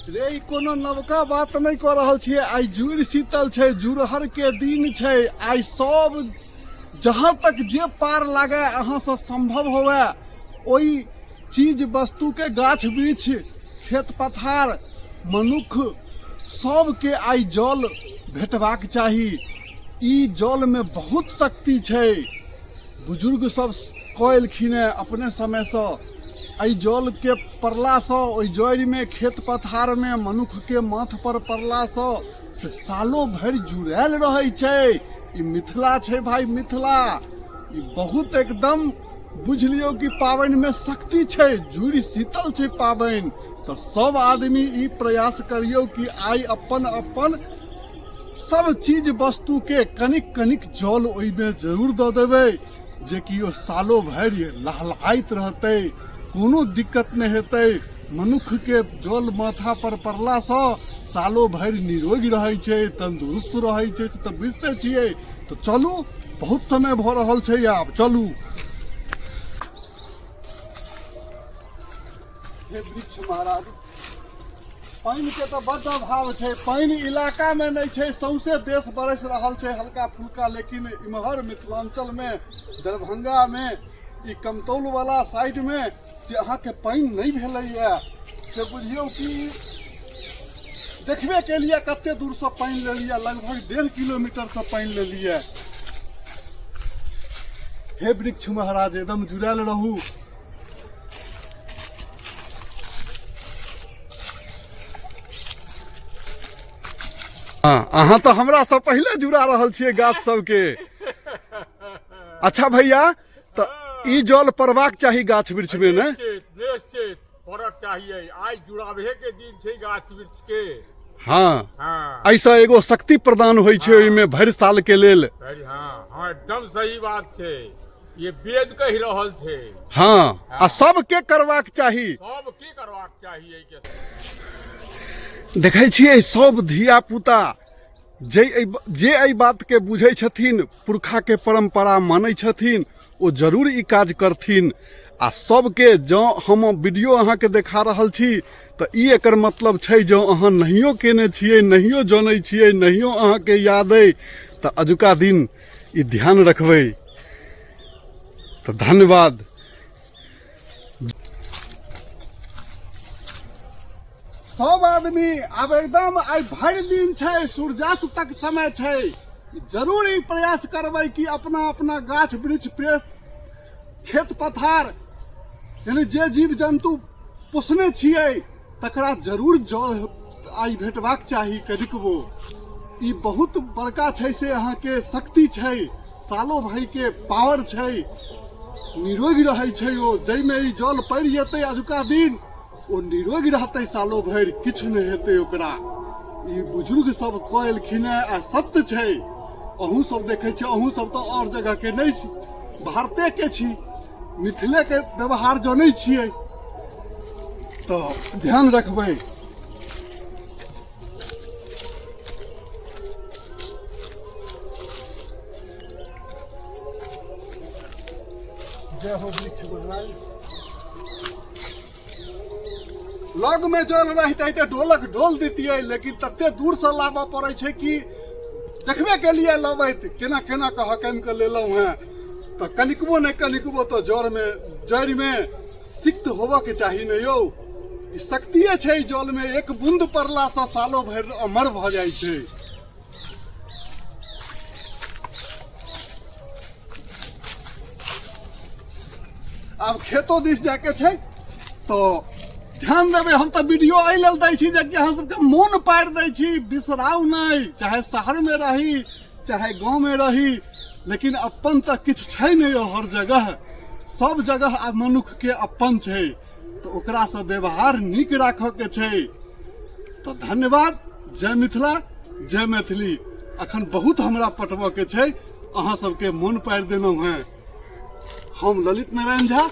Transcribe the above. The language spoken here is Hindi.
रे ई कोनो नवका बात नहीं कर रहल छियै। आई जुड़ शीतल छै, जुड़हर के दिन छै। आई सब जहाँ तक जे पार लागे अहाँ से संभव होवे ओई चीज वस्तु के गाछ वृक्ष खेत पथार मनुख सबके आई जल भेटबाक चाही। ई जल में बहुत शक्ति छै। बुजुर्ग सब कहलखिन अपने समय से आई जल के पड़ला से ओई जड़ में खेत पथार में मनुख के माथ पर पड़ला से सालों भर जुड़ायल रहे छै। ई मिथिला छै भाई, मिथिला ई बहुत एकदम बुझ लियो कि पाबनि में शक्ति छै। जुड़ शीतल छै पाबनि, तो सब आदमी ई प्रयास करियो कि आई अपन अपन सब चीज वस्तु के कनिक कनिक जल ओई में जरूर दे देबै, जे कि ओ सालों भरि लहलहाइत रहतै, कोनो दिक्कत नहीं हेतै। मनुख के जल माथा पर पड़ला से सालों भरि निरोगी रहै छै, तंदुरुस्त रहै छै। तो बुझते छियै। तो चलू, बहुत समय भ रहल छै, आब चलू। हे वृक्ष महाराज, पानी के तो बड़ अभाव छै। पानी इलाका में नहीं छै, सौंसे देश बरस रहल छै हल्का फुल्का। लेकिन इम्हर मिथिलांचल में, दरभंगा में, ई कमतौल वाला साइड में जे अहाँ के पानी नहीं भेलैया से बुझियो कि देखबे के लिए कते दूर से पानी ले लिया, लगभग 1.5 किलोमीटर से पानी ले लिया। हे वृक्ष महाराज, एकदम जुड़ाल रहू। अहाँ तो हमरा से पहले जुड़ा रहल छियै गाछ सबके। अच्छा भैया, तो ई जल पड़बाक चाही गाछ वृक्ष में ने? निश्चित पड़क चाहिए। आज जुड़ावे के दिन छै गाछ वृक्ष के। हाँ, ऐसा एगो शक्ति प्रदान होइ छै ओइमे भरि साल के लेल। हाँ, एकदम सही बात छै। ये वेद कहि रहल छै। हाँ, आ सबके करबाक चाही। सबके करबाक चाहिए के। देखै छियै सब धिया पुता जे एहि बात के बुझै छथिन, पुरखा के परंपरा मानै छथिन, ओ जरूर ई काज करथिन। आ सबके जँ हम वीडियो अहाँ के देखा रहल छी तो ई एकर मतलब छै जँ अहाँ नहियो केने छियै, नहियो जानै छियै, नहियो अहाँ के याद अइ, तो अजुका दिन ई ध्यान रखबै। तो धन्यवाद। सब आदमी अब एकदम आई भरि दिन छै, सूर्यास्त तक समय छै। जरूर ई प्रयास करबै कि अपना अपना गाछ वृक्ष खेत पथार यानी जे जीव जंतु पोसने छियै तकरा जरूर जल आई भेटबाक चाही कनिकबो। ई बहुत बड़का छै से अहाँ के शक्ति छै, सालों भरि के पावर छै, निरोगी रहै छै। ओ जाहिमे ई जल पड़ि जेतै अजुका दिन, ओ निरोगी रहतै सालों भरि, किछु नहीं हेतै ओकरा। ई बुजुर्ग सब कहलखिन आ सत्य छै। अहूँ सब देखे छी, अहूँ सब तो और जगह के नहीं छी, भारते के छी, मिथिले के व्यवहार जानै छियै। तो ध्यान रखबै। जय हो वृक्ष महाराज। लग में जल रहते तो ढोलक ढोल देतियै, लेकिन तते दूर से लाबऽ पड़ै छै कि देखबे के लिए लबैत केना केना कह कम के लेलौं हैं। तो कनिकबो नहीं कनिकबो तो जड़ में सिक्त होबऽ के चाही ने यौ। ई शक्तिये छै जल में, एक बूंद पड़ला से सालों भरि अमर भ जाइ छै। अब खेतो दिस जाके छै तो ध्यान देवे। हम तो वीडियो एहि लेल दै छी जे अहाँ सबके मोन पाड़ि दै छी, बिसराउ नहीं। चाहे शहर में रही चाहे गांव में रही, लेकिन अपन तो किछु छै नहीं हर जगह। सब जगह आ मनुख के अपन छै, तो ओकरा से व्यवहार नीक राखऽ के छै। तो धन्यवाद। जय मिथिला, जय मैथिली। अखन बहुत हमरा पटबऽ के छै, अहाँ सबके मोन पाड़ि देलहुँ हैं। हम ललित नारायण झा।